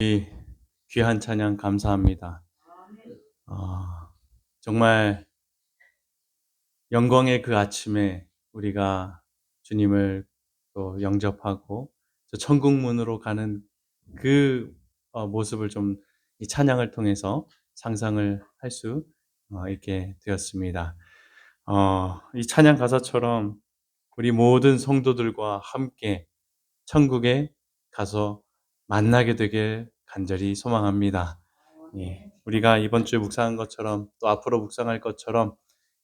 이 귀한 찬양 감사합니다. 어, 정말 영광의 그 아침에 우리가 주님을 또 영접하고 저 천국 문으로 가는 그 모습을 좀 이 찬양을 통해서 상상을 할 수 있게 되었습니다. 이 찬양 가사처럼 우리 모든 성도들과 함께 천국에 가서 만나게 되길 간절히 소망합니다. 예, 우리가 이번 주에 묵상한 것처럼 또 앞으로 묵상할 것처럼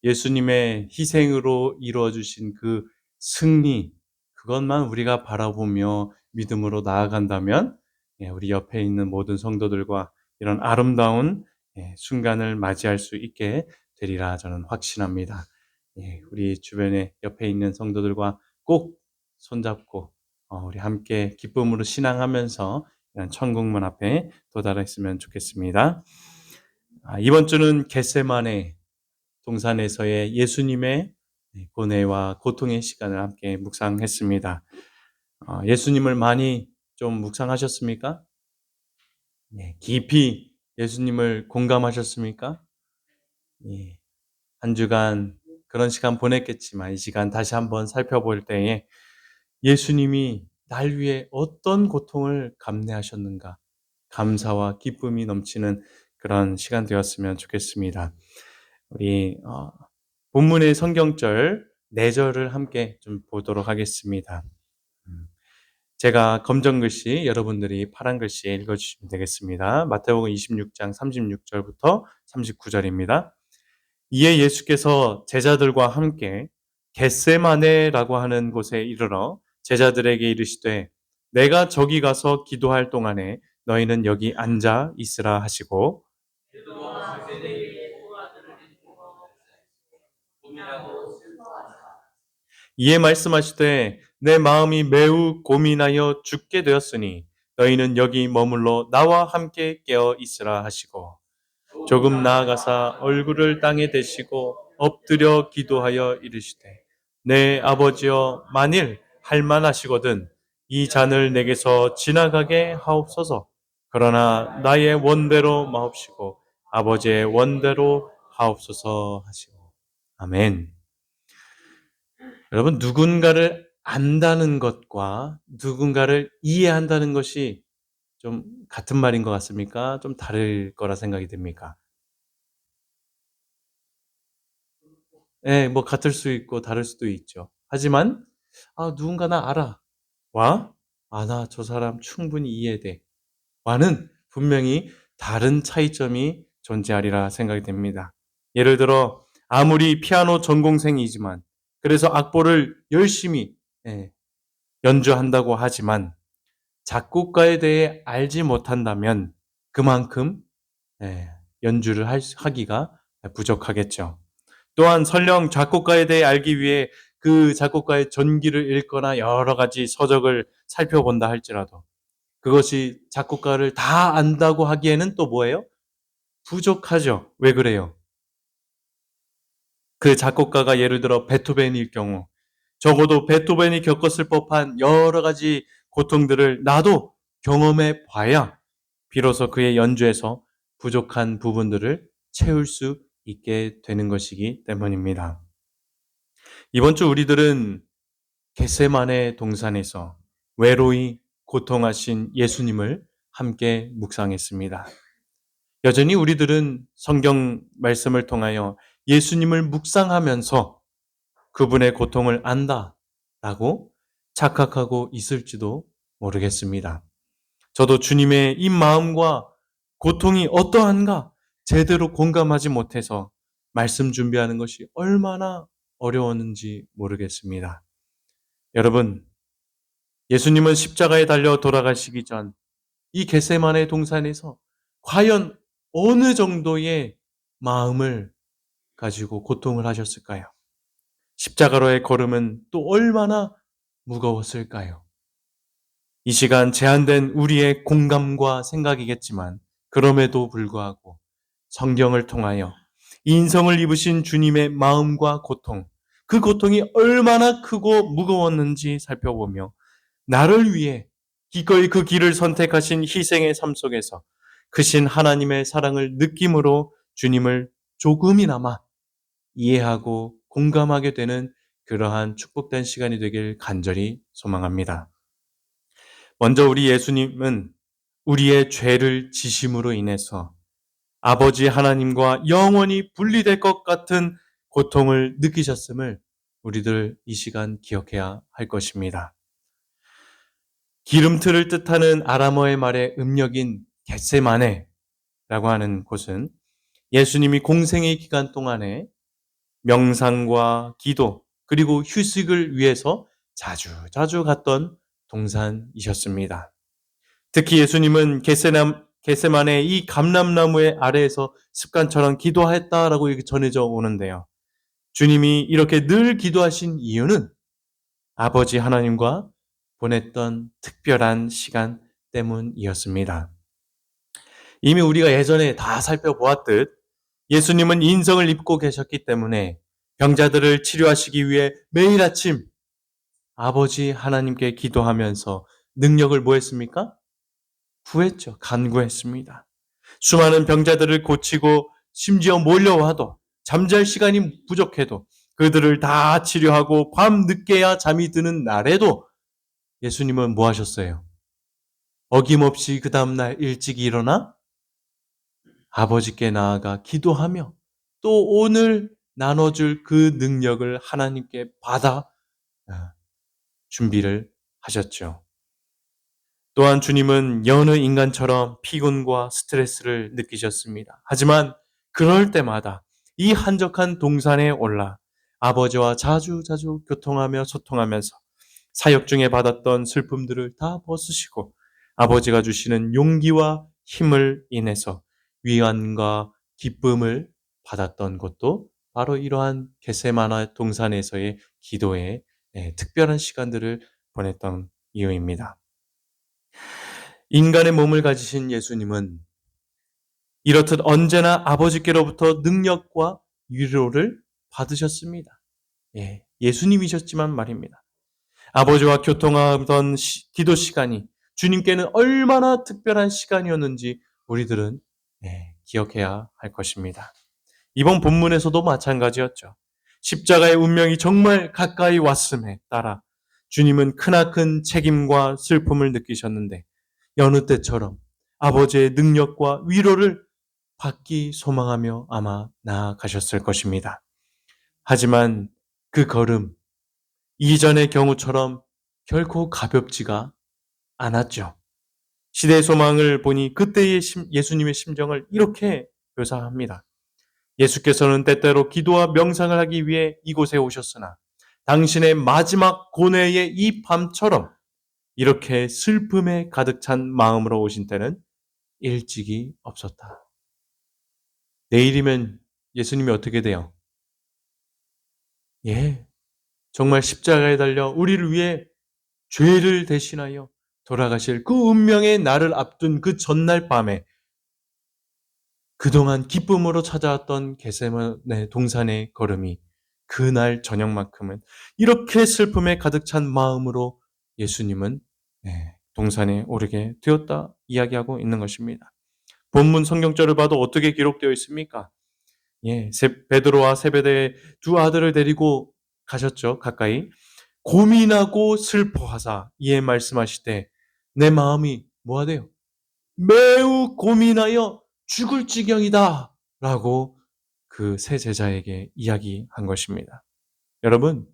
예수님의 희생으로 이루어 주신 그 승리, 그것만 우리가 바라보며 믿음으로 나아간다면 우리 옆에 있는 모든 성도들과 이런 아름다운 순간을 맞이할 수 있게 되리라 저는 확신합니다. 우리 주변에 옆에 있는 성도들과 꼭 손잡고 우리 함께 기쁨으로 신앙하면서 이런 천국문 앞에 도달했으면 좋겠습니다. 이번 주는 겟세마네 동산에서의 예수님의 고뇌와 고통의 시간을 함께 묵상했습니다. 예수님을 많이 좀 묵상하셨습니까? 깊이 예수님을 공감하셨습니까? 예, 한 주간 그런 시간 보냈겠지만 이 시간 다시 한번 살펴볼 때에 예수님이 날 위해 어떤 고통을 감내하셨는가 감사와 기쁨이 넘치는 그런 시간 되었으면 좋겠습니다. 우리 본문의 성경절 4절을 함께 좀 보도록 하겠습니다. 제가 검정 글씨, 여러분들이 파란 글씨 읽어주시면 되겠습니다. 마태복음 26장 36절부터 39절입니다. 이에 예수께서 제자들과 함께 겟세마네라고 하는 곳에 이르러 제자들에게 이르시되 내가 저기 가서 기도할 동안에 너희는 여기 앉아 있으라 하시고 이에 말씀하시되 내 마음이 매우 고민하여 죽게 되었으니 너희는 여기 머물러 나와 함께 깨어 있으라 하시고 조금 나아가사 얼굴을 땅에 대시고 엎드려 기도하여 이르시되 내 아버지여 만일 할만하시거든 이 잔을 내게서 지나가게 하옵소서. 그러나 나의 원대로 마옵시고 아버지의 원대로 하옵소서 하시고 아멘. 여러분, 누군가를 안다는 것과 누군가를 이해한다는 것이 좀 같은 말인 것 같습니까? 좀 다를 거라 생각이 됩니까? 뭐 같을 수 있고 다를 수도 있죠. 하지만 누군가 나 알아. 와? 나 저 사람 충분히 이해돼. 와는 분명히 다른 차이점이 존재하리라 생각이 됩니다. 예를 들어 아무리 피아노 전공생이지만 그래서 악보를 열심히 연주한다고 하지만 작곡가에 대해 알지 못한다면 그만큼 연주를 하기가 부족하겠죠. 또한 설령 작곡가에 대해 알기 위해 그 작곡가의 전기를 읽거나 여러 가지 서적을 살펴본다 할지라도 그것이 작곡가를 다 안다고 하기에는 또 뭐예요? 부족하죠. 왜 그래요? 그 작곡가가 예를 들어 베토벤일 경우 적어도 베토벤이 겪었을 법한 여러 가지 고통들을 나도 경험해 봐야 비로소 그의 연주에서 부족한 부분들을 채울 수 있게 되는 것이기 때문입니다. 이번 주 우리들은 겟세마네 동산에서 외로이 고통하신 예수님을 함께 묵상했습니다. 여전히 우리들은 성경 말씀을 통하여 예수님을 묵상하면서 그분의 고통을 안다라고 착각하고 있을지도 모르겠습니다. 저도 주님의 이 마음과 고통이 어떠한가 제대로 공감하지 못해서 말씀 준비하는 것이 얼마나 어려웠는지 모르겠습니다. 여러분, 예수님은 십자가에 달려 돌아가시기 전 이 겟세마네 동산에서 과연 어느 정도의 마음을 가지고 고통을 하셨을까요? 십자가로의 걸음은 또 얼마나 무거웠을까요? 이 시간 제한된 우리의 공감과 생각이겠지만 그럼에도 불구하고 성경을 통하여 인성을 입으신 주님의 마음과 고통, 그 고통이 얼마나 크고 무거웠는지 살펴보며 나를 위해 기꺼이 그 길을 선택하신 희생의 삶 속에서 크신 하나님의 사랑을 느낌으로 주님을 조금이나마 이해하고 공감하게 되는 그러한 축복된 시간이 되길 간절히 소망합니다. 먼저 우리 예수님은 우리의 죄를 지심으로 인해서 아버지 하나님과 영원히 분리될 것 같은 고통을 느끼셨음을 우리들 이 시간 기억해야 할 것입니다. 기름틀을 뜻하는 아람어의 말의 음력인 겟세마네라고 하는 곳은 예수님이 공생의 기간 동안에 명상과 기도 그리고 휴식을 위해서 자주 갔던 동산이셨습니다. 특히 예수님은 겟세마네의 이 감람나무의 아래에서 습관처럼 기도했다라고 이렇게 전해져 오는데요. 주님이 이렇게 늘 기도하신 이유는 아버지 하나님과 보냈던 특별한 시간 때문이었습니다. 이미 우리가 예전에 다 살펴보았듯 예수님은 인성을 입고 계셨기 때문에 병자들을 치료하시기 위해 매일 아침 아버지 하나님께 기도하면서 능력을 뭐 했습니까? 구했죠. 간구했습니다. 수많은 병자들을 고치고 심지어 몰려와도 잠잘 시간이 부족해도 그들을 다 치료하고 밤 늦게야 잠이 드는 날에도 예수님은 뭐 하셨어요? 어김없이 그 다음날 일찍 일어나 아버지께 나아가 기도하며 또 오늘 나눠줄 그 능력을 하나님께 받아 준비를 하셨죠. 또한 주님은 여느 인간처럼 피곤과 스트레스를 느끼셨습니다. 하지만 그럴 때마다 이 한적한 동산에 올라 아버지와 자주 교통하며 소통하면서 사역 중에 받았던 슬픔들을 다 벗으시고 아버지가 주시는 용기와 힘을 인해서 위안과 기쁨을 받았던 것도 바로 이러한 겟세마네 동산에서의 기도의 특별한 시간들을 보냈던 이유입니다. 인간의 몸을 가지신 예수님은 이렇듯 언제나 아버지께로부터 능력과 위로를 받으셨습니다. 예수님이셨지만 말입니다. 아버지와 교통하던 기도 시간이 주님께는 얼마나 특별한 시간이었는지 우리들은 기억해야 할 것입니다. 이번 본문에서도 마찬가지였죠. 십자가의 운명이 정말 가까이 왔음에 따라 주님은 크나큰 책임과 슬픔을 느끼셨는데 여느 때처럼 아버지의 능력과 위로를 받기 소망하며 아마 나아가셨을 것입니다. 하지만 그 걸음, 이전의 경우처럼 결코 가볍지가 않았죠. 시대의 소망을 보니 그때의 예수님의 심정을 이렇게 묘사합니다. 예수께서는 때때로 기도와 명상을 하기 위해 이곳에 오셨으나 당신의 마지막 고뇌의 이 밤처럼 이렇게 슬픔에 가득 찬 마음으로 오신 때는 일찍이 없었다. 내일이면 예수님이 어떻게 돼요? 정말 십자가에 달려 우리를 위해 죄를 대신하여 돌아가실 그 운명의 날을 앞둔 그 전날 밤에 그동안 기쁨으로 찾아왔던 겟세마네 동산의 걸음이 그날 저녁만큼은 이렇게 슬픔에 가득 찬 마음으로 예수님은 동산에 오르게 되었다 이야기하고 있는 것입니다. 본문 성경절을 봐도 어떻게 기록되어 있습니까? 베드로와 세베대의 두 아들을 데리고 가셨죠. 가까이. 고민하고 슬퍼하사 이에 말씀하시되 내 마음이 뭐하대요? 매우 고민하여 죽을 지경이다 라고 그 세 제자에게 이야기한 것입니다. 여러분,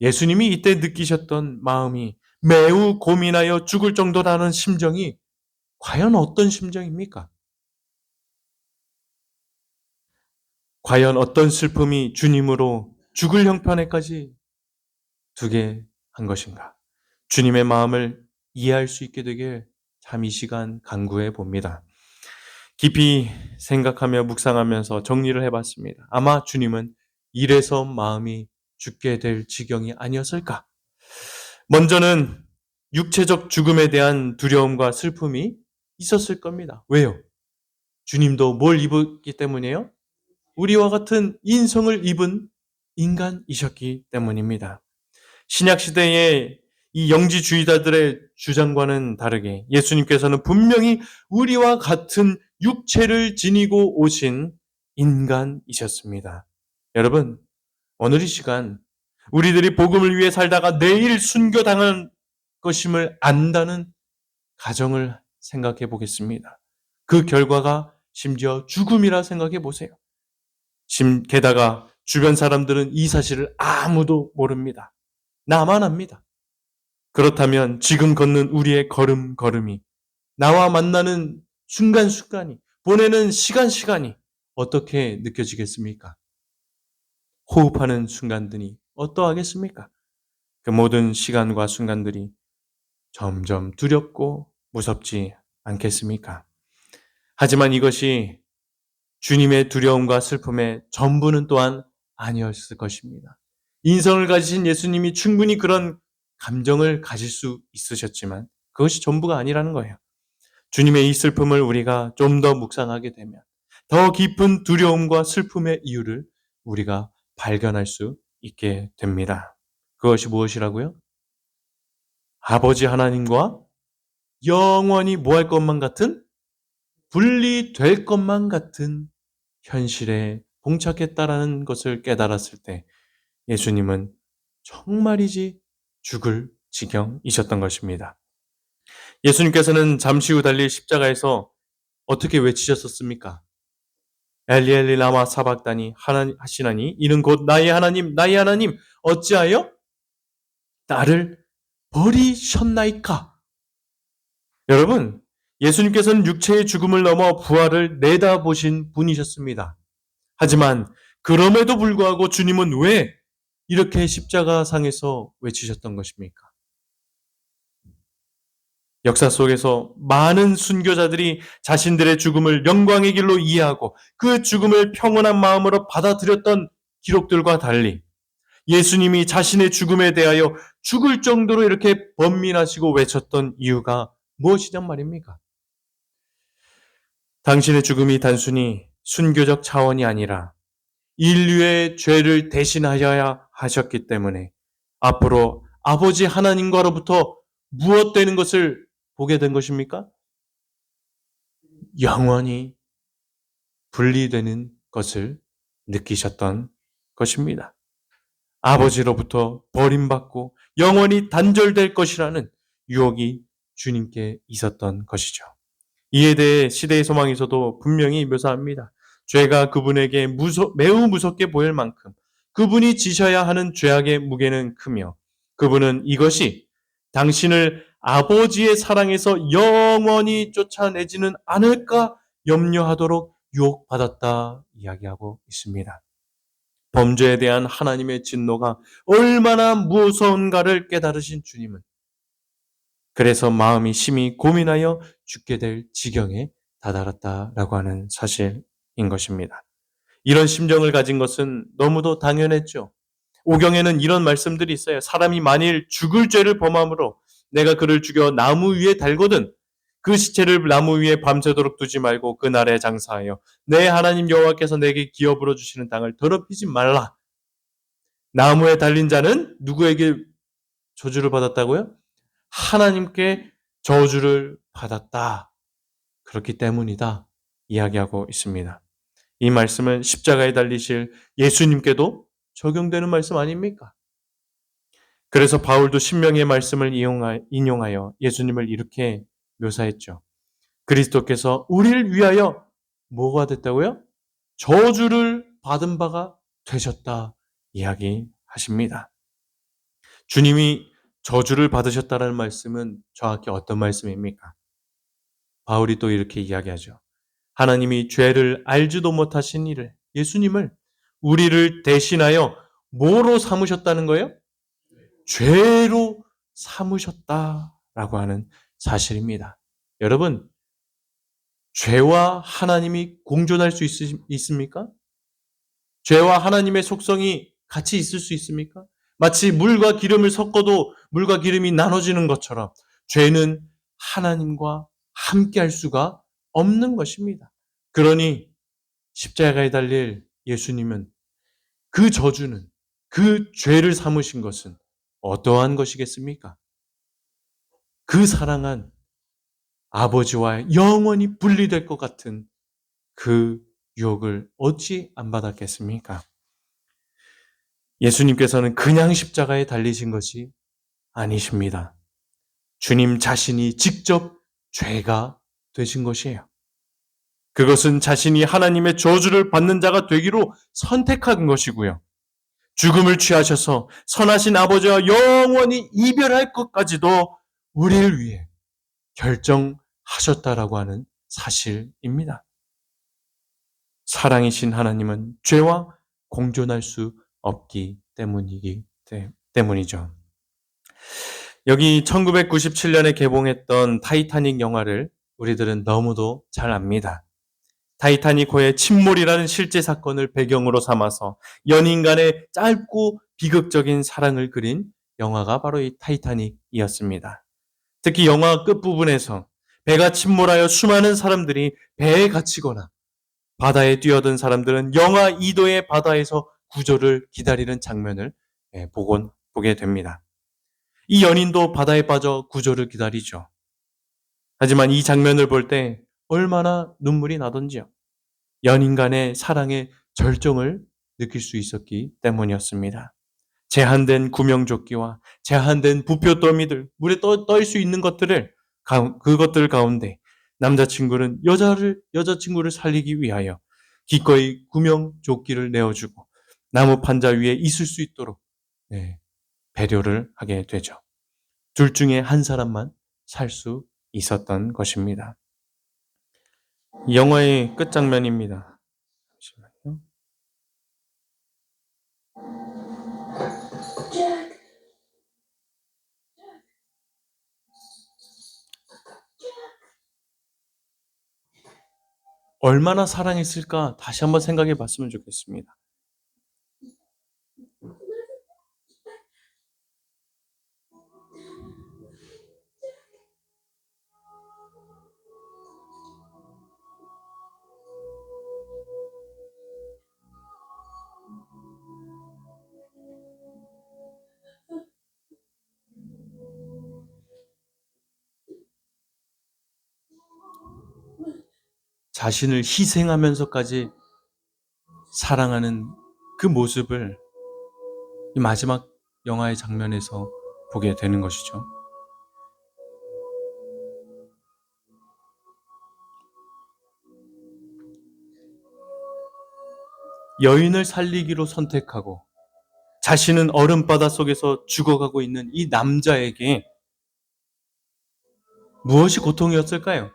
예수님이 이때 느끼셨던 마음이 매우 고민하여 죽을 정도라는 심정이 과연 어떤 심정입니까? 과연 어떤 슬픔이 주님으로 죽을 형편에까지 두게 한 것인가? 주님의 마음을 이해할 수 있게 되길 참 이 시간 간구해 봅니다. 깊이 생각하며 묵상하면서 정리를 해봤습니다. 아마 주님은 이래서 마음이 죽게 될 지경이 아니었을까? 먼저는 육체적 죽음에 대한 두려움과 슬픔이 있었을 겁니다. 왜요? 주님도 뭘 입었기 때문이에요? 우리와 같은 인성을 입은 인간이셨기 때문입니다. 신약시대에 이 영지주의자들의 주장과는 다르게 예수님께서는 분명히 우리와 같은 육체를 지니고 오신 인간이셨습니다. 여러분, 오늘 이 시간 우리들이 복음을 위해 살다가 내일 순교당할 것임을 안다는 가정을 생각해 보겠습니다. 그 결과가 심지어 죽음이라 생각해 보세요. 게다가 주변 사람들은 이 사실을 아무도 모릅니다. 나만 압니다. 그렇다면 지금 걷는 우리의 걸음걸음이, 나와 만나는 순간순간이, 보내는 시간시간이 어떻게 느껴지겠습니까? 호흡하는 순간들이 어떠하겠습니까? 그 모든 시간과 순간들이 점점 두렵고 무섭지 않겠습니까? 하지만 이것이 주님의 두려움과 슬픔의 전부는 또한 아니었을 것입니다. 인성을 가지신 예수님이 충분히 그런 감정을 가질 수 있으셨지만 그것이 전부가 아니라는 거예요. 주님의 이 슬픔을 우리가 좀 더 묵상하게 되면 더 깊은 두려움과 슬픔의 이유를 우리가 발견할 수 있게 됩니다. 그것이 무엇이라고요? 아버지 하나님과 영원히 뭐 할 것만 같은? 분리될 것만 같은 현실에 봉착했다라는 것을 깨달았을 때 예수님은 정말이지 죽을 지경이셨던 것입니다. 예수님께서는 잠시 후 달릴 십자가에서 어떻게 외치셨었습니까? 엘리 엘리 라마 사박다니 하시나니 이는 곧 나의 하나님 나의 하나님 어찌하여 나를 버리셨나이까? 여러분, 예수님께서는 육체의 죽음을 넘어 부활을 내다보신 분이셨습니다. 하지만 그럼에도 불구하고 주님은 왜 이렇게 십자가상에서 외치셨던 것입니까? 역사 속에서 많은 순교자들이 자신들의 죽음을 영광의 길로 이해하고 그 죽음을 평온한 마음으로 받아들였던 기록들과 달리 예수님이 자신의 죽음에 대하여 죽을 정도로 이렇게 번민하시고 외쳤던 이유가 무엇이란 말입니까? 당신의 죽음이 단순히 순교적 차원이 아니라 인류의 죄를 대신하여야 하셨기 때문에 앞으로 아버지 하나님과로부터 무엇 되는 것을 보게 된 것입니까? 영원히 분리되는 것을 느끼셨던 것입니다. 아버지로부터 버림받고 영원히 단절될 것이라는 유혹이 주님께 있었던 것이죠. 이에 대해 시대의 소망에서도 분명히 묘사합니다. 죄가 그분에게 매우 무섭게 보일 만큼 그분이 지셔야 하는 죄악의 무게는 크며 그분은 이것이 당신을 아버지의 사랑에서 영원히 쫓아내지는 않을까 염려하도록 유혹받았다 이야기하고 있습니다. 범죄에 대한 하나님의 진노가 얼마나 무서운가를 깨달으신 주님은 그래서 마음이 심히 고민하여 죽게 될 지경에 다다랐다라고 하는 사실인 것입니다. 이런 심정을 가진 것은 너무도 당연했죠. 오경에는 이런 말씀들이 있어요. 사람이 만일 죽을 죄를 범함으로 내가 그를 죽여 나무 위에 달거든 그 시체를 나무 위에 밤새도록 두지 말고 그 날에 장사하여 내 하나님 여호와께서 내게 기업으로 주시는 땅을 더럽히지 말라. 나무에 달린 자는 누구에게 저주를 받았다고요? 하나님께 저주를 받았다. 그렇기 때문이다. 이야기하고 있습니다. 이 말씀은 십자가에 달리실 예수님께도 적용되는 말씀 아닙니까? 그래서 바울도 신명의 말씀을 인용하여 예수님을 이렇게 묘사했죠. 그리스도께서 우리를 위하여 뭐가 됐다고요? 저주를 받은 바가 되셨다. 이야기하십니다. 주님이 저주를 받으셨다는 말씀은 정확히 어떤 말씀입니까? 바울이 또 이렇게 이야기하죠. 하나님이 죄를 알지도 못하신 이를, 예수님을 우리를 대신하여 뭐로 삼으셨다는 거예요? 죄로 삼으셨다라고 하는 사실입니다. 여러분, 죄와 하나님이 공존할 수 있습니까? 죄와 하나님의 속성이 같이 있을 수 있습니까? 마치 물과 기름을 섞어도 물과 기름이 나눠지는 것처럼 죄는 하나님과 함께 할 수가 없는 것입니다. 그러니 십자가에 달릴 예수님은 그 저주는 그 죄를 삼으신 것은 어떠한 것이겠습니까? 그 사랑한 아버지와 영원히 분리될 것 같은 그 유혹을 어찌 안 받았겠습니까? 예수님께서는 그냥 십자가에 달리신 것이 아니십니다. 주님 자신이 직접 죄가 되신 것이에요. 그것은 자신이 하나님의 저주를 받는 자가 되기로 선택한 것이고요. 죽음을 취하셔서 선하신 아버지와 영원히 이별할 것까지도 우리를 위해 결정하셨다라고 하는 사실입니다. 사랑이신 하나님은 죄와 공존할 수 없기 때문이죠. 여기 1997년에 개봉했던 타이타닉 영화를 우리들은 너무도 잘 압니다. 타이타닉호의 침몰이라는 실제 사건을 배경으로 삼아서 연인 간의 짧고 비극적인 사랑을 그린 영화가 바로 이 타이타닉이었습니다. 특히 영화 끝부분에서 배가 침몰하여 수많은 사람들이 배에 갇히거나 바다에 뛰어든 사람들은 영하 2도의 바다에서 구조를 기다리는 장면을 보게 됩니다. 이 연인도 바다에 빠져 구조를 기다리죠. 하지만 이 장면을 볼 때 얼마나 눈물이 나던지요. 연인 간의 사랑의 절정을 느낄 수 있었기 때문이었습니다. 제한된 구명조끼와 제한된 부표 더미들, 물에 떠 수 있는 그것들 가운데 남자친구는 여자친구를 살리기 위하여 기꺼이 구명조끼를 내어주고 나무 판자 위에 있을 수 있도록 배려를 하게 되죠. 둘 중에 한 사람만 살 수 있었던 것입니다. 이 영화의 끝장면입니다. 잠시만요. 얼마나 사랑했을까 다시 한번 생각해 봤으면 좋겠습니다. 자신을 희생하면서까지 사랑하는 그 모습을 이 마지막 영화의 장면에서 보게 되는 것이죠. 여인을 살리기로 선택하고 자신은 얼음바다 속에서 죽어가고 있는 이 남자에게 무엇이 고통이었을까요?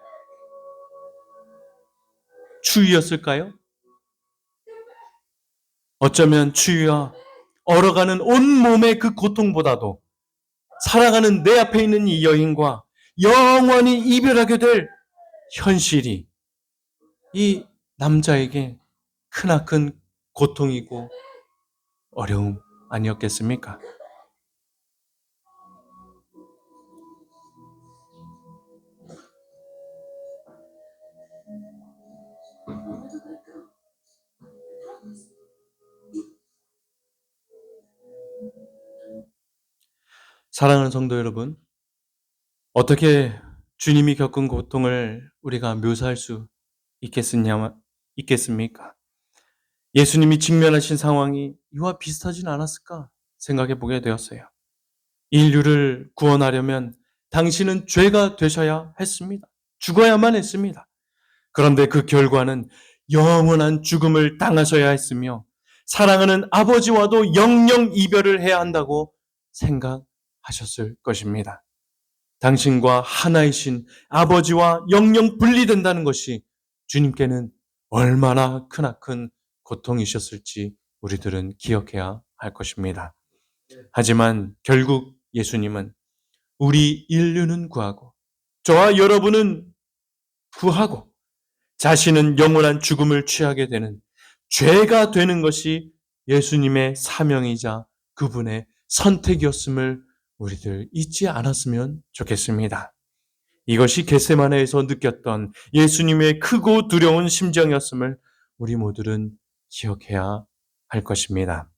추위였을까요? 어쩌면 추위와 얼어가는 온몸의 그 고통보다도 살아가는 내 앞에 있는 이 여인과 영원히 이별하게 될 현실이 이 남자에게 크나큰 고통이고 어려움 아니었겠습니까? 사랑하는 성도 여러분, 어떻게 주님이 겪은 고통을 우리가 묘사할 수 있겠습니까? 예수님이 직면하신 상황이 이와 비슷하진 않았을까 생각해 보게 되었어요. 인류를 구원하려면 당신은 죄가 되셔야 했습니다. 죽어야만 했습니다. 그런데 그 결과는 영원한 죽음을 당하셔야 했으며 사랑하는 아버지와도 영영 이별을 해야 한다고 생각하셨을 것입니다. 당신과 하나이신 아버지와 영영 분리된다는 것이 주님께는 얼마나 크나큰 고통이셨을지 우리들은 기억해야 할 것입니다. 하지만 결국 예수님은 우리 인류는 구하고 저와 여러분은 구하고 자신은 영원한 죽음을 취하게 되는 죄가 되는 것이 예수님의 사명이자 그분의 선택이었음을 우리들 잊지 않았으면 좋겠습니다. 이것이 겟세마네에서 느꼈던 예수님의 크고 두려운 심정이었음을 우리 모두는 기억해야 할 것입니다.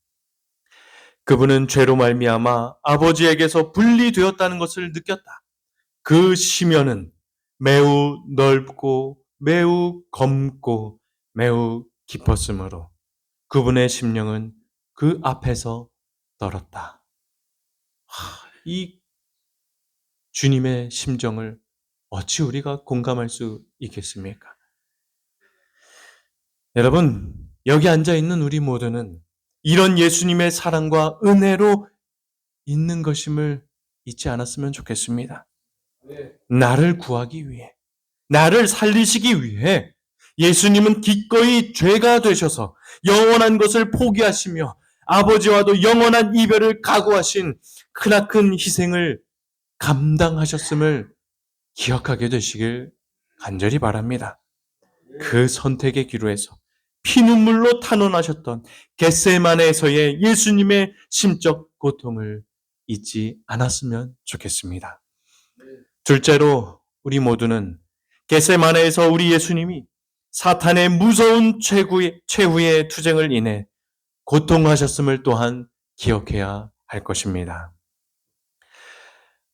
그분은 죄로 말미암아 아버지에게서 분리되었다는 것을 느꼈다. 그 심연은 매우 넓고 매우 검고 매우 깊었으므로 그분의 심령은 그 앞에서 떨었다. 이 주님의 심정을 어찌 우리가 공감할 수 있겠습니까? 여러분, 여기 앉아있는 우리 모두는 이런 예수님의 사랑과 은혜로 있는 것임을 잊지 않았으면 좋겠습니다. 나를 구하기 위해, 나를 살리시기 위해 예수님은 기꺼이 죄가 되셔서 영원한 것을 포기하시며 아버지와도 영원한 이별을 각오하신 크나큰 희생을 감당하셨음을 기억하게 되시길 간절히 바랍니다. 그 선택의 기로에서 피눈물로 탄원하셨던 겟세마네에서의 예수님의 심적 고통을 잊지 않았으면 좋겠습니다. 둘째로 우리 모두는 겟세마네에서 우리 예수님이 사탄의 무서운 최후의 투쟁을 인해 고통하셨음을 또한 기억해야 할 것입니다.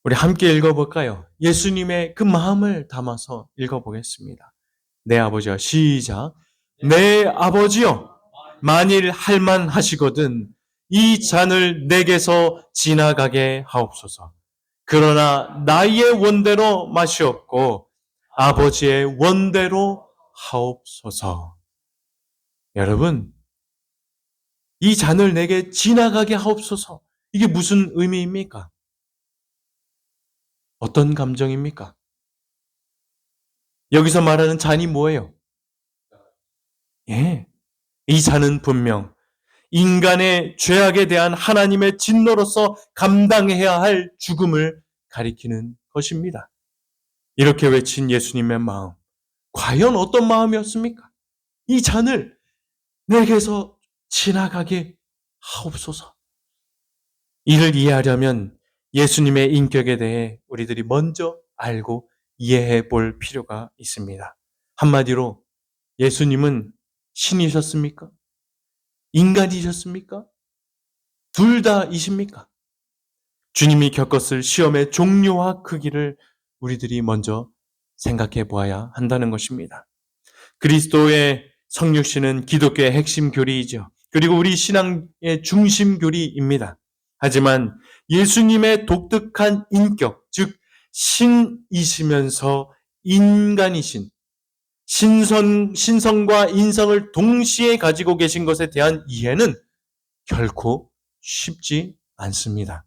우리 함께 읽어볼까요? 예수님의 그 마음을 담아서 읽어보겠습니다. 내 아버지여, 시작. 내 아버지여, 만일 할만하시거든 이 잔을 내게서 지나가게 하옵소서. 그러나 나의 원대로 마시옵고 아버지의 원대로 하옵소서. 여러분, 이 잔을 내게 지나가게 하옵소서. 이게 무슨 의미입니까? 어떤 감정입니까? 여기서 말하는 잔이 뭐예요? 예, 이 잔은 분명 인간의 죄악에 대한 하나님의 진노로서 감당해야 할 죽음을 가리키는 것입니다. 이렇게 외친 예수님의 마음, 과연 어떤 마음이었습니까? 이 잔을 내게서 지나가게 하옵소서. 이를 이해하려면 예수님의 인격에 대해 우리들이 먼저 알고 이해해 볼 필요가 있습니다. 한마디로 예수님은 신이셨습니까? 인간이셨습니까? 둘 다이십니까? 주님이 겪었을 시험의 종류와 크기를 우리들이 먼저 생각해 보아야 한다는 것입니다. 그리스도의 성육신은 기독교의 핵심 교리이죠. 그리고 우리 신앙의 중심 교리입니다. 하지만 예수님의 독특한 인격, 즉 신이시면서 인간이신 신성과 인성을 동시에 가지고 계신 것에 대한 이해는 결코 쉽지 않습니다.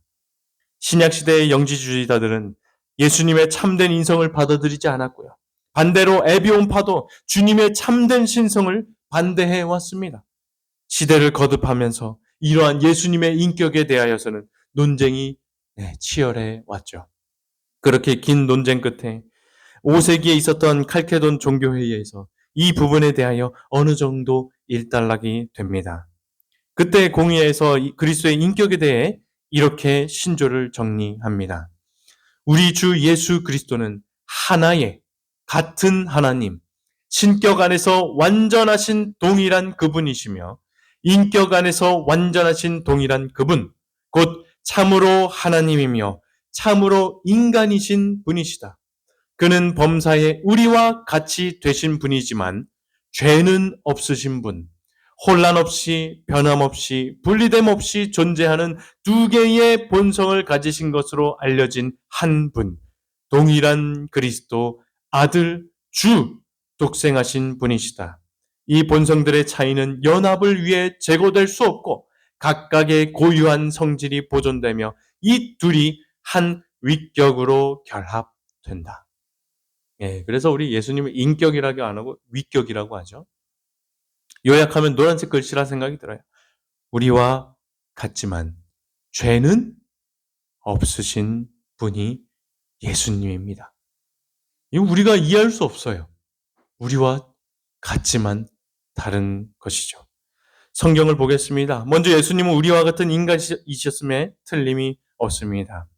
신약시대의 영지주의자들은 예수님의 참된 인성을 받아들이지 않았고요. 반대로 에비온파도 주님의 참된 신성을 반대해 왔습니다. 시대를 거듭하면서 이러한 예수님의 인격에 대하여서는 논쟁이 치열해 왔죠. 그렇게 긴 논쟁 끝에 5세기에 있었던 칼케돈 종교회의에서 이 부분에 대하여 어느 정도 일단락이 됩니다. 그때 공의회에서 그리스도의 인격에 대해 이렇게 신조를 정리합니다. 우리 주 예수 그리스도는 하나의 같은 하나님, 신격 안에서 완전하신 동일한 그분이시며 인격 안에서 완전하신 동일한 그분, 곧 참으로 하나님이며 참으로 인간이신 분이시다. 그는 범사에 우리와 같이 되신 분이지만 죄는 없으신 분, 혼란 없이 변함 없이 분리됨 없이 존재하는 두 개의 본성을 가지신 것으로 알려진 한 분, 동일한 그리스도 아들 주 독생하신 분이시다. 이 본성들의 차이는 연합을 위해 제거될 수 없고 각각의 고유한 성질이 보존되며 이 둘이 한 위격으로 결합된다. 그래서 우리 예수님을 인격이라고 안 하고 위격이라고 하죠. 요약하면 노란색 글씨라 생각이 들어요. 우리와 같지만 죄는 없으신 분이 예수님입니다. 이거 우리가 이해할 수 없어요. 우리와 같지만 다른 것이죠. 성경을 보겠습니다. 먼저 예수님은 우리와 같은 인간이셨음에 틀림이 없습니다.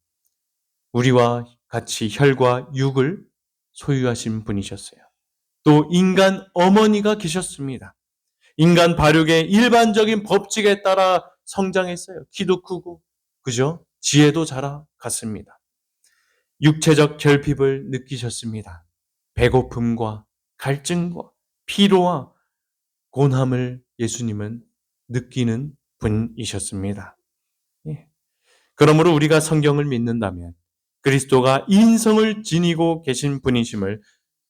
우리와 같이 혈과 육을 소유하신 분이셨어요. 또 인간 어머니가 계셨습니다. 인간 발육의 일반적인 법칙에 따라 성장했어요. 키도 크고, 그죠? 지혜도 자라갔습니다. 육체적 결핍을 느끼셨습니다. 배고픔과 갈증과 피로와 곤함을 예수님은 느끼는 분이셨습니다. 예. 그러므로 우리가 성경을 믿는다면 그리스도가 인성을 지니고 계신 분이심을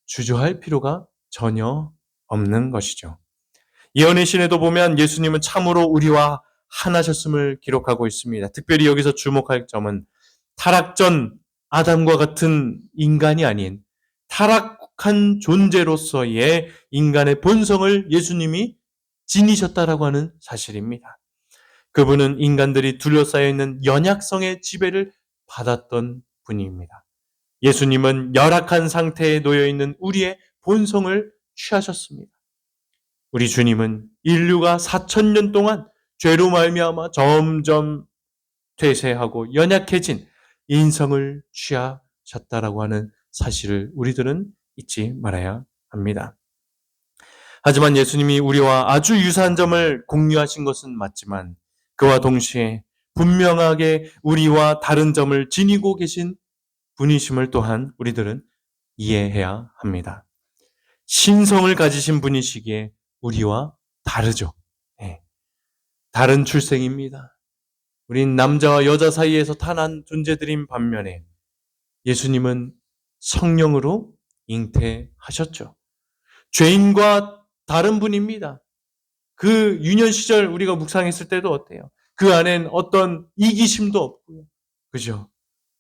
주저할 필요가 전혀 없는 것이죠. 예언의 신에도 보면 예수님은 참으로 우리와 하나셨음을 기록하고 있습니다. 특별히 여기서 주목할 점은 타락 전 아담과 같은 인간이 아닌 타락한 존재로서의 인간의 본성을 예수님이 지니셨다라고 하는 사실입니다. 그분은 인간들이 둘러싸여 있는 연약성의 지배를 받았던 분입니다. 예수님은 열악한 상태에 놓여 있는 우리의 본성을 취하셨습니다. 우리 주님은 인류가 4,000년 동안 죄로 말미암아 점점 퇴세하고 연약해진 인성을 취하셨다라고 하는 사실을 우리들은 잊지 말아야 합니다. 하지만 예수님이 우리와 아주 유사한 점을 공유하신 것은 맞지만 그와 동시에 분명하게 우리와 다른 점을 지니고 계신 분이심을 또한 우리들은 이해해야 합니다. 신성을 가지신 분이시기에 우리와 다르죠. 네. 다른 출생입니다. 우린 남자와 여자 사이에서 탄한 존재들인 반면에 예수님은 성령으로 잉태하셨죠. 죄인과 다른 분입니다. 그 유년 시절 우리가 묵상했을 때도 어때요? 그 안엔 어떤 이기심도 없고요. 그죠?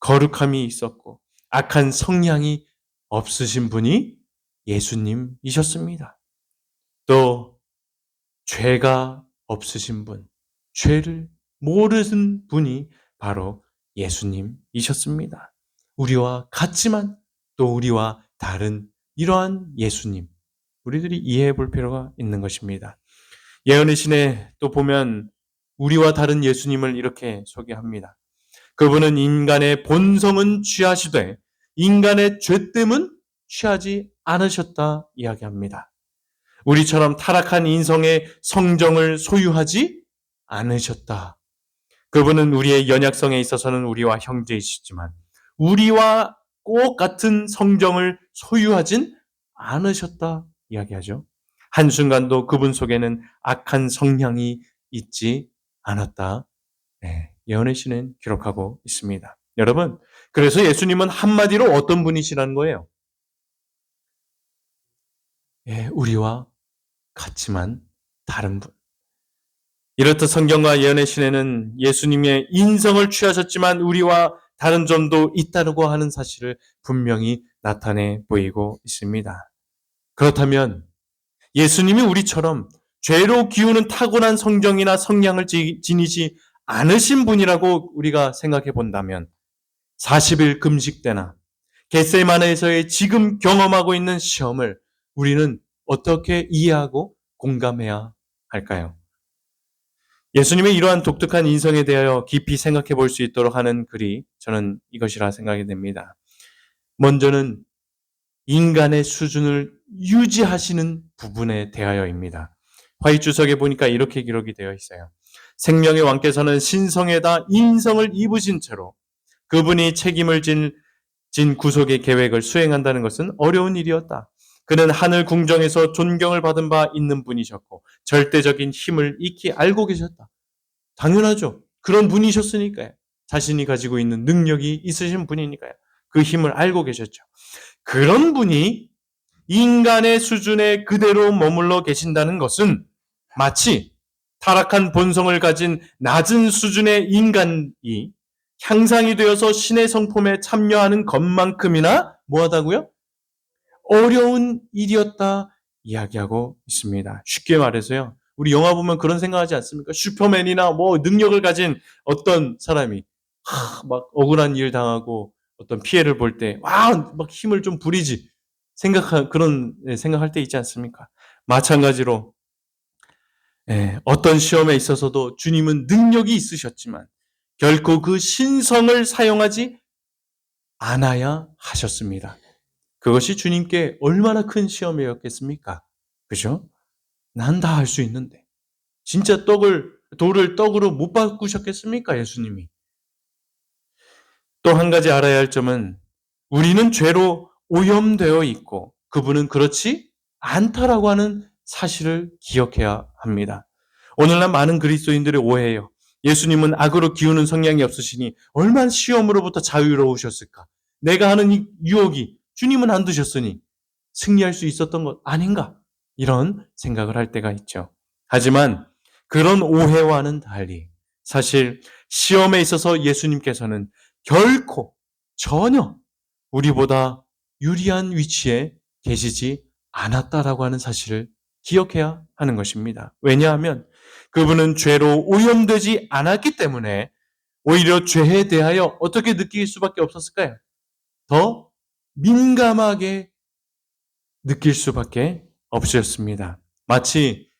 거룩함이 있었고 악한 성향이 없으신 분이 예수님이셨습니다. 또 죄가 없으신 분, 죄를 모르는 분이 바로 예수님이셨습니다. 우리와 같지만 또 우리와 다른 이러한 예수님, 우리들이 이해해 볼 필요가 있는 것입니다. 예언의 신에 또 보면 우리와 다른 예수님을 이렇게 소개합니다. 그분은 인간의 본성은 취하시되 인간의 죄됨은 취하지 않으셨다 이야기합니다. 우리처럼 타락한 인성의 성정을 소유하지 않으셨다. 그분은 우리의 연약성에 있어서는 우리와 형제이시지만 우리와 꼭 같은 성정을 소유하진 않으셨다 이야기하죠. 한순간도 그분 속에는 악한 성향이 있지 않았다. 네, 예언의 신은 기록하고 있습니다. 여러분, 그래서 예수님은 한마디로 어떤 분이시라는 거예요? 예, 우리와 같지만 다른 분. 이렇듯 성경과 예언의 신에는 예수님의 인성을 취하셨지만 우리와 다른 점도 있다고 하는 사실을 분명히 나타내 보이고 있습니다. 그렇다면 예수님이 우리처럼 죄로 기우는 타고난 성정이나 성향을 지니지 않으신 분이라고 우리가 생각해 본다면 40일 금식 때나 겟세마네에서의 지금 경험하고 있는 시험을 우리는 어떻게 이해하고 공감해야 할까요? 예수님의 이러한 독특한 인성에 대하여 깊이 생각해 볼 수 있도록 하는 글이 저는 이것이라 생각이 됩니다. 먼저는 인간의 수준을 유지하시는 부분에 대하여입니다. 화이주석에 보니까 이렇게 기록이 되어 있어요. 생명의 왕께서는 신성에다 인성을 입으신 채로 그분이 책임을 진 구속의 계획을 수행한다는 것은 어려운 일이었다. 그는 하늘 궁정에서 존경을 받은 바 있는 분이셨고 절대적인 힘을 익히 알고 계셨다. 당연하죠. 그런 분이셨으니까요. 자신이 가지고 있는 능력이 있으신 분이니까요. 그 힘을 알고 계셨죠. 그런 분이 인간의 수준에 그대로 머물러 계신다는 것은 마치 타락한 본성을 가진 낮은 수준의 인간이 향상이 되어서 신의 성품에 참여하는 것만큼이나 뭐하다고요? 어려운 일이었다 이야기하고 있습니다. 쉽게 말해서요. 우리 영화 보면 그런 생각하지 않습니까? 슈퍼맨이나 뭐 능력을 가진 어떤 사람이 막 억울한 일 당하고 어떤 피해를 볼 때 막 힘을 좀 부리지 그런 생각할 때 있지 않습니까? 마찬가지로 어떤 시험에 있어서도 주님은 능력이 있으셨지만 결코 그 신성을 사용하지 않아야 하셨습니다. 그것이 주님께 얼마나 큰 시험이었겠습니까? 그죠? 난 다 할 수 있는데. 진짜 돌을 떡으로 못 바꾸셨겠습니까? 예수님이. 또 한 가지 알아야 할 점은 우리는 죄로 오염되어 있고 그분은 그렇지 않다라고 하는 사실을 기억해야 합니다. 오늘날 많은 그리스도인들의 오해예요. 예수님은 악으로 기우는 성향이 없으시니 얼마나 시험으로부터 자유로우셨을까? 내가 하는 이 유혹이 주님은 안 드셨으니 승리할 수 있었던 것 아닌가? 이런 생각을 할 때가 있죠. 하지만 그런 오해와는 달리 사실 시험에 있어서 예수님께서는 결코 전혀 우리보다 유리한 위치에 계시지 않았다라고 하는 사실을 기억해야 하는 것입니다. 왜냐하면 그분은 죄로 오염되지 않았기 때문에 오히려 죄에 대하여 어떻게 느낄 수밖에 없었을까요? 더 민감하게 느낄 수밖에 없으셨습니다. 마치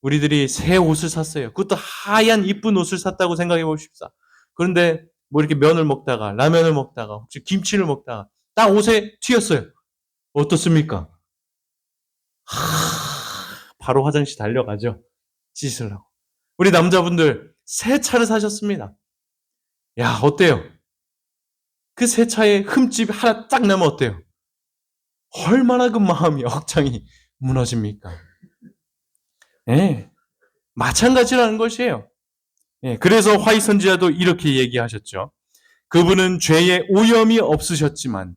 우리들이 새 옷을 샀어요. 그것도 하얀 이쁜 옷을 샀다고 생각해 보십시다. 그런데 뭐 이렇게 면을 먹다가 라면을 먹다가 혹시 김치를 먹다가 딱 옷에 튀었어요. 어떻습니까? 바로 화장실 달려가죠. 씻으려고. 우리 남자분들 새 차를 사셨습니다. 야, 어때요? 그 새 차에 흠집 하나 딱 나면 어때요? 얼마나 그 마음이 억장이 무너집니까? 예, 마찬가지라는 것이에요. 예, 그래서 화이 선지자도 이렇게 얘기하셨죠. 그분은 죄에 오염이 없으셨지만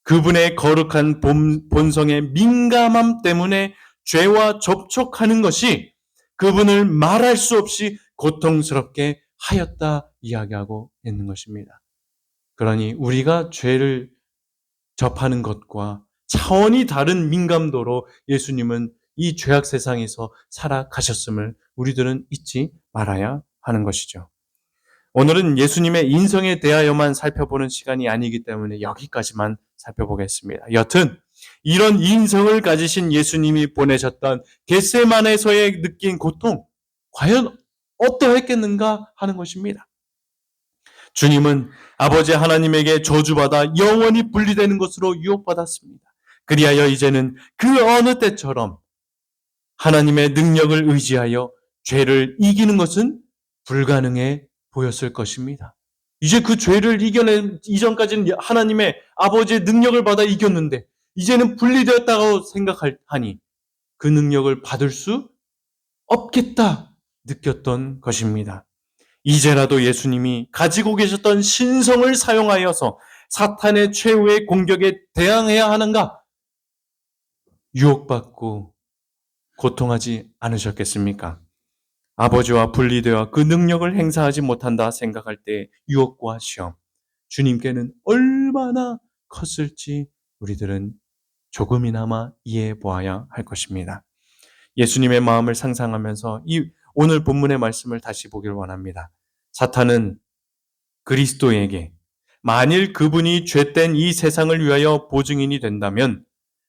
그분의 거룩한 본성의 민감함 때문에 죄와 접촉하는 것이 그분을 말할 수 없이 고통스럽게 하였다 이야기하고 있는 것입니다. 그러니 우리가 죄를 접하는 것과 차원이 다른 민감도로 예수님은 이 죄악 세상에서 살아가셨음을 우리들은 잊지 말아야 하는 것이죠. 오늘은 예수님의 인성에 대하여만 살펴보는 시간이 아니기 때문에 여기까지만 살펴보겠습니다. 여튼 이런 인성을 가지신 예수님이 보내셨던 겟세마네에서의 느낀 고통, 과연 어떠했겠는가 하는 것입니다. 주님은 아버지 하나님에게 저주받아 영원히 분리되는 것으로 유혹받았습니다. 그리하여 이제는 그 어느 때처럼 하나님의 능력을 의지하여 죄를 이기는 것은 불가능해 보였을 것입니다. 이제 그 죄를 이겨낸 이전까지는 하나님의 아버지의 능력을 받아 이겼는데 이제는 분리되었다고 생각하니 그 능력을 받을 수 없겠다 느꼈던 것입니다. 이제라도 예수님이 가지고 계셨던 신성을 사용하여서 사탄의 최후의 공격에 대항해야 하는가? 유혹받고 고통하지 않으셨겠습니까? 아버지와 분리되어 그 능력을 행사하지 못한다 생각할 때 유혹과 시험, 주님께는 얼마나 컸을지 우리들은 조금이나마 이해해 보아야 할 것입니다. 예수님의 마음을 상상하면서 이 오늘 본문의 말씀을 다시 보길 원합니다. 사탄은 그리스도에게 만일 그분이 죄된 이 세상을 위하여 보증인이 된다면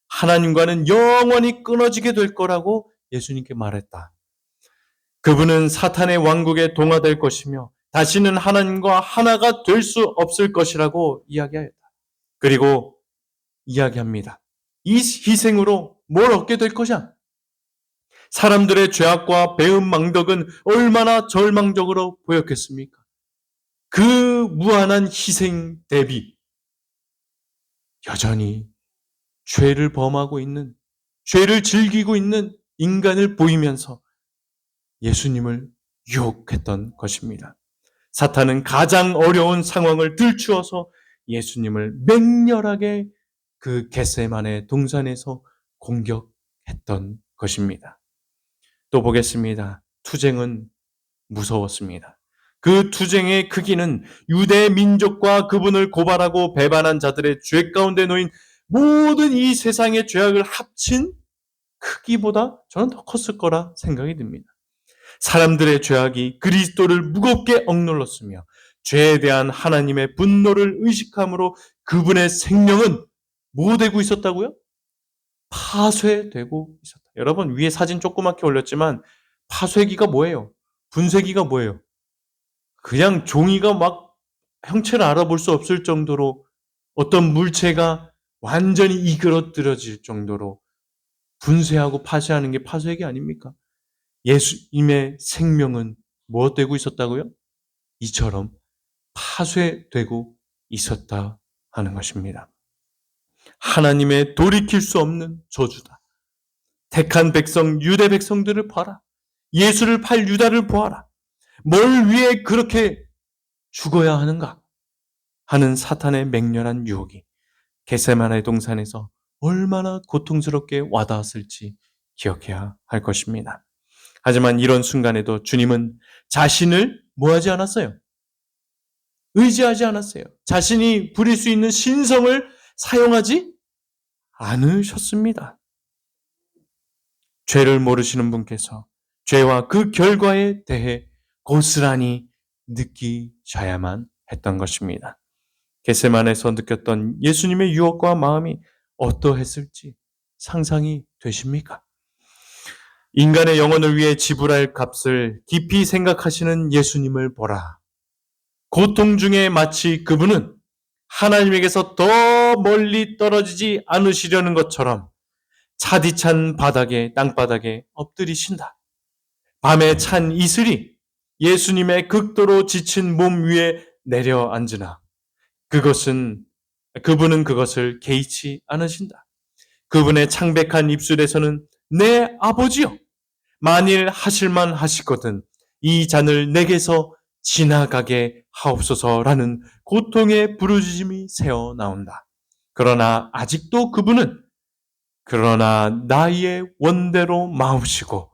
하나님과는 영원히 끊어지게 될 거라고 예수님께 말했다. 그분은 사탄의 왕국에 동화될 것이며 다시는 하나님과 하나가 될 수 없을 것이라고 이야기하였다. 그리고 이야기합니다. 이 희생으로 뭘 얻게 될 것이야? 사람들의 죄악과 배은망덕은 얼마나 절망적으로 보였겠습니까? 그 무한한 희생 대비 여전히 죄를 범하고 있는, 죄를 즐기고 있는 인간을 보이면서 예수님을 유혹했던 것입니다. 사탄은 가장 어려운 상황을 들추어서 예수님을 맹렬하게 그 겟세마네 동산에서 공격했던 것입니다. 또 보겠습니다. 투쟁은 무서웠습니다. 그 투쟁의 크기는 유대 민족과 그분을 고발하고 배반한 자들의 죄 가운데 놓인 모든 이 세상의 죄악을 합친 크기보다 저는 더 컸을 거라 생각이 듭니다. 사람들의 죄악이 그리스도를 무겁게 억눌렀으며 죄에 대한 하나님의 분노를 의식함으로 그분의 생명은 뭐 되고 있었다고요? 파쇄되고 있었다. 여러분 위에 사진 조그맣게 올렸지만 파쇄기가 뭐예요? 분쇄기가 뭐예요? 그냥 종이가 막 형체를 알아볼 수 없을 정도로 어떤 물체가 완전히 이그러뜨려질 정도로 분쇄하고 파쇄하는 게 파쇄기 아닙니까? 예수님의 생명은 무엇 되고 있었다고요? 이처럼 파쇄되고 있었다 하는 것입니다. 하나님의 돌이킬 수 없는 저주다. 택한 백성, 유대 백성들을 봐라. 예수를 팔 유다를 보아라. 뭘 위해 그렇게 죽어야 하는가 하는 사탄의 맹렬한 유혹이 겟세마네 동산에서 얼마나 고통스럽게 와닿았을지 기억해야 할 것입니다. 하지만 이런 순간에도 주님은 자신을 뭐하지 않았어요? 의지하지 않았어요. 자신이 부릴 수 있는 신성을 사용하지 않으셨습니다. 죄를 모르시는 분께서 죄와 그 결과에 대해 고스란히 느끼셔야만 했던 것입니다. 겟세마네에서 느꼈던 예수님의 유혹과 마음이 어떠했을지 상상이 되십니까? 인간의 영혼을 위해 지불할 값을 깊이 생각하시는 예수님을 보라. 고통 중에 마치 그분은 하나님에게서 더 멀리 떨어지지 않으시려는 것처럼 차디찬 땅바닥에 엎드리신다. 밤에 찬 이슬이 예수님의 극도로 지친 몸 위에 내려앉으나 그분은 그것을 개의치 않으신다. 그분의 창백한 입술에서는 내 아버지여, 만일 하실만 하시거든 이 잔을 내게서 지나가게 하옵소서라는 고통의 부르짖음이 새어 나온다. 그러나 아직도 그분은 그러나 나의 원대로 마옵시고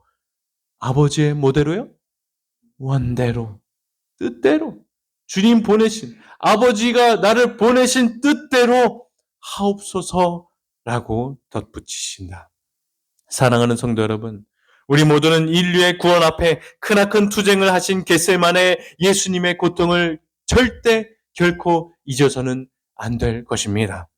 아버지의 뭐대로요? 원대로, 뜻대로 주님 보내신 아버지가 나를 보내신 뜻대로 하옵소서라고 덧붙이신다. 사랑하는 성도 여러분, 우리 모두는 인류의 구원 앞에 크나큰 투쟁을 하신 겟세마네 예수님의 고통을 절대 결코 잊어서는 안 될 것입니다.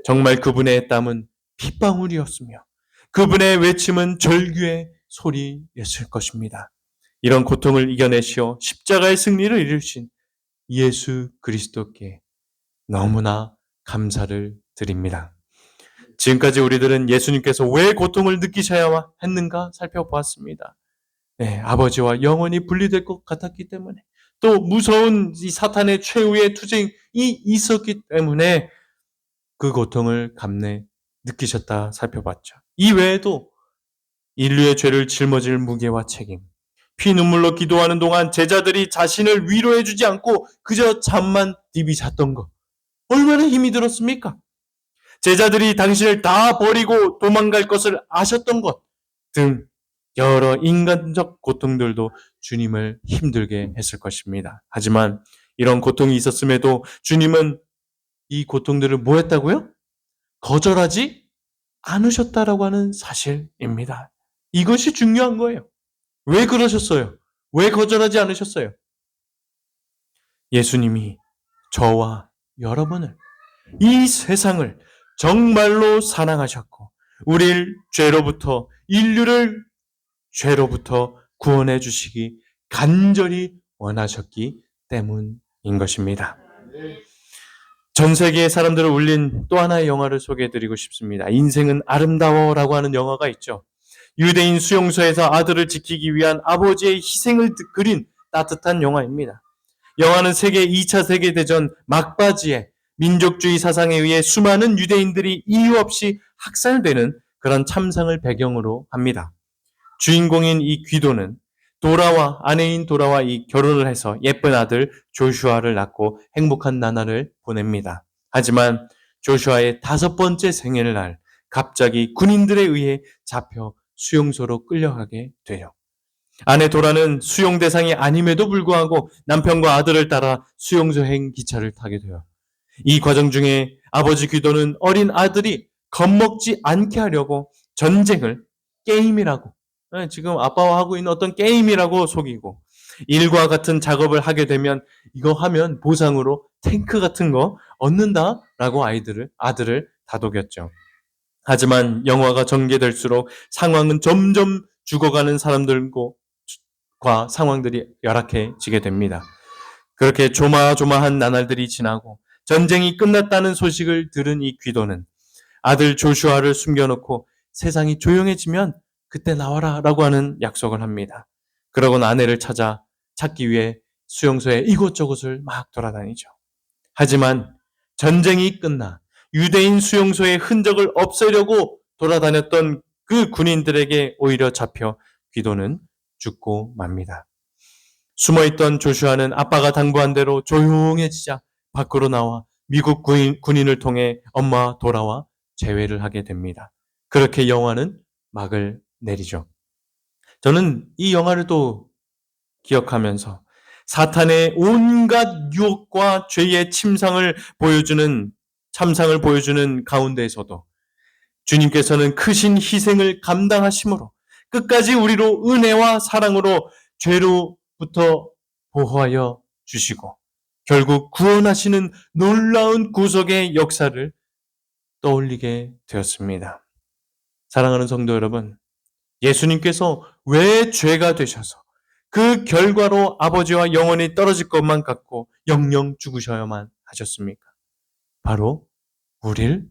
정말 그분의 땀은 핏방울이었으며 그분의 외침은 절규의 소리였을 것입니다. 이런 고통을 이겨내시어 십자가의 승리를 이루신 예수 그리스도께 너무나 감사를 드립니다. 지금까지 우리들은 예수님께서 왜 고통을 느끼셔야 했는가 살펴보았습니다. 네, 아버지와 영원히 분리될 것 같았기 때문에, 또 무서운 이 사탄의 최후의 투쟁이 있었기 때문에 그 고통을 느끼셨다 살펴봤죠. 이 외에도 인류의 죄를 짊어질 무게와 책임, 피눈물로 기도하는 동안 제자들이 자신을 위로해주지 않고 그저 잠만 디비 잤던 것, 얼마나 힘이 들었습니까? 제자들이 당신을 다 버리고 도망갈 것을 아셨던 것 등 여러 인간적 고통들도 주님을 힘들게 했을 것입니다. 하지만 이런 고통이 있었음에도 주님은 이 고통들을 뭐 했다고요? 거절하지 않으셨다라고 하는 사실입니다. 이것이 중요한 거예요. 왜 그러셨어요? 왜 거절하지 않으셨어요? 예수님이 저와 여러분을, 이 세상을 정말로 사랑하셨고 인류를 죄로부터 구원해 주시기 간절히 원하셨기 때문인 것입니다. 전 세계의 사람들을 울린 또 하나의 영화를 소개해드리고 싶습니다. 인생은 아름다워라고 하는 영화가 있죠. 유대인 수용소에서 아들을 지키기 위한 아버지의 희생을 그린 따뜻한 영화입니다. 영화는 세계 2차 세계대전 막바지에 민족주의 사상에 의해 수많은 유대인들이 이유 없이 학살되는 그런 참상을 배경으로 합니다. 주인공인 이 귀도는 아내인 도라와 이 결혼을 해서 예쁜 아들 조슈아를 낳고 행복한 나날을 보냅니다. 하지만 조슈아의 5번째 생일날 갑자기 군인들에 의해 잡혀 수용소로 끌려가게 돼요. 아내 도라는 수용 대상이 아님에도 불구하고 남편과 아들을 따라 수용소행 기차를 타게 돼요. 이 과정 중에 아버지 귀도는 어린 아들이 겁먹지 않게 하려고 전쟁을 게임이라고, 지금 아빠와 하고 있는 어떤 게임이라고 속이고, 일과 같은 작업을 하게 되면 이거 하면 보상으로 탱크 같은 거 얻는다라고 아들을 다독였죠. 하지만 영화가 전개될수록 상황은 점점 죽어가는 사람들과 상황들이 열악해지게 됩니다. 그렇게 조마조마한 나날들이 지나고 전쟁이 끝났다는 소식을 들은 이 귀도는 아들 조슈아를 숨겨놓고 세상이 조용해지면 그때 나와라 라고 하는 약속을 합니다. 그러곤 아내를 찾기 위해 수용소의 이곳저곳을 막 돌아다니죠. 하지만 전쟁이 끝나 유대인 수용소의 흔적을 없애려고 돌아다녔던 그 군인들에게 오히려 잡혀 기도는 죽고 맙니다. 숨어있던 조슈아는 아빠가 당부한 대로 조용해지자 밖으로 나와 미국 군인을 통해 엄마와 돌아와 재회를 하게 됩니다. 그렇게 영화는 막을 내리죠. 저는 이 영화를 또 기억하면서 사탄의 온갖 유혹과 죄의 참상을 보여주는 가운데에서도 주님께서는 크신 희생을 감당하심으로 끝까지 우리로 은혜와 사랑으로 죄로부터 보호하여 주시고 결국 구원하시는 놀라운 구속의 역사를 떠올리게 되었습니다. 사랑하는 성도 여러분, 예수님께서 왜 죄가 되셔서 그 결과로 아버지와 영원히 떨어질 것만 같고 영영 죽으셔야만 하셨습니까? 바로 우리를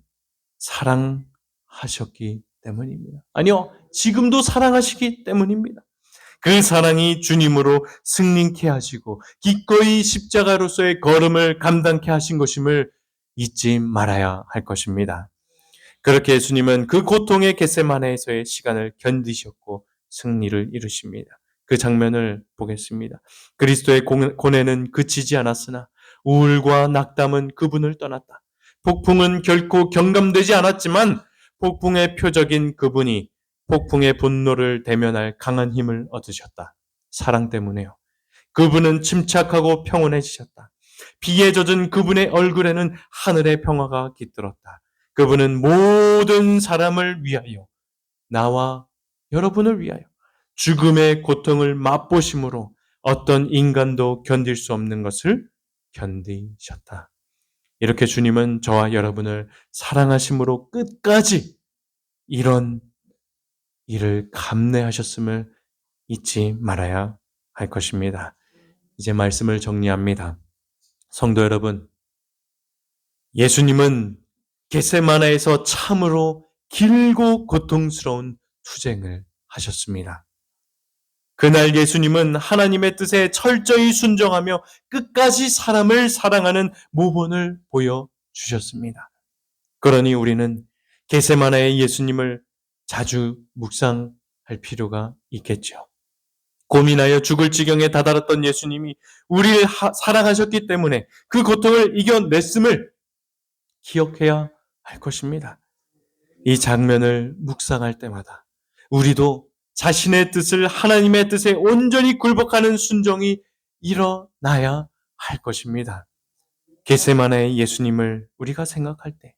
사랑하셨기 때문입니다. 아니요, 지금도 사랑하시기 때문입니다. 그 사랑이 주님으로 승리케 하시고 기꺼이 십자가로서의 걸음을 감당케 하신 것임을 잊지 말아야 할 것입니다. 그렇게 예수님은 그 고통의 겟세마네에서의 시간을 견디셨고 승리를 이루십니다. 그 장면을 보겠습니다. 그리스도의 고뇌는 그치지 않았으나 우울과 낙담은 그분을 떠났다. 폭풍은 결코 경감되지 않았지만 폭풍의 표적인 그분이 폭풍의 분노를 대면할 강한 힘을 얻으셨다. 사랑 때문에요. 그분은 침착하고 평온해지셨다. 비에 젖은 그분의 얼굴에는 하늘의 평화가 깃들었다. 그분은 모든 사람을 위하여, 나와 여러분을 위하여 죽음의 고통을 맛보심으로 어떤 인간도 견딜 수 없는 것을 견디셨다. 이렇게 주님은 저와 여러분을 사랑하심으로 끝까지 이런 일을 감내하셨음을 잊지 말아야 할 것입니다. 이제 말씀을 정리합니다. 성도 여러분, 예수님은 겟세마네에서 참으로 길고 고통스러운 투쟁을 하셨습니다. 그날 예수님은 하나님의 뜻에 철저히 순종하며 끝까지 사람을 사랑하는 모본을 보여주셨습니다. 그러니 우리는 겟세마네의 예수님을 자주 묵상할 필요가 있겠죠. 고민하여 죽을 지경에 다다랐던 예수님이 우리를 사랑하셨기 때문에 그 고통을 이겨냈음을 기억해야 할 것입니다. 이 장면을 묵상할 때마다 우리도 자신의 뜻을 하나님의 뜻에 온전히 굴복하는 순종이 일어나야 할 것입니다. 겟세마네의 예수님을 우리가 생각할 때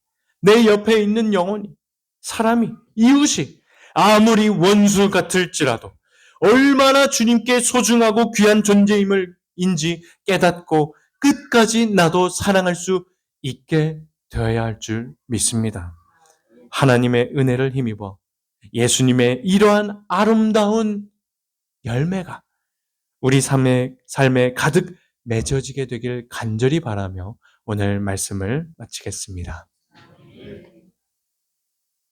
내 옆에 있는 영혼이, 사람이, 이웃이 아무리 원수 같을지라도 얼마나 주님께 소중하고 귀한 존재임을 인지 깨닫고 끝까지 나도 사랑할 수 있게 되어야 할 줄 믿습니다. 하나님의 은혜를 힘입어 예수님의 이러한 아름다운 열매가 우리 삶에 가득 맺어지게 되길 간절히 바라며 오늘 말씀을 마치겠습니다.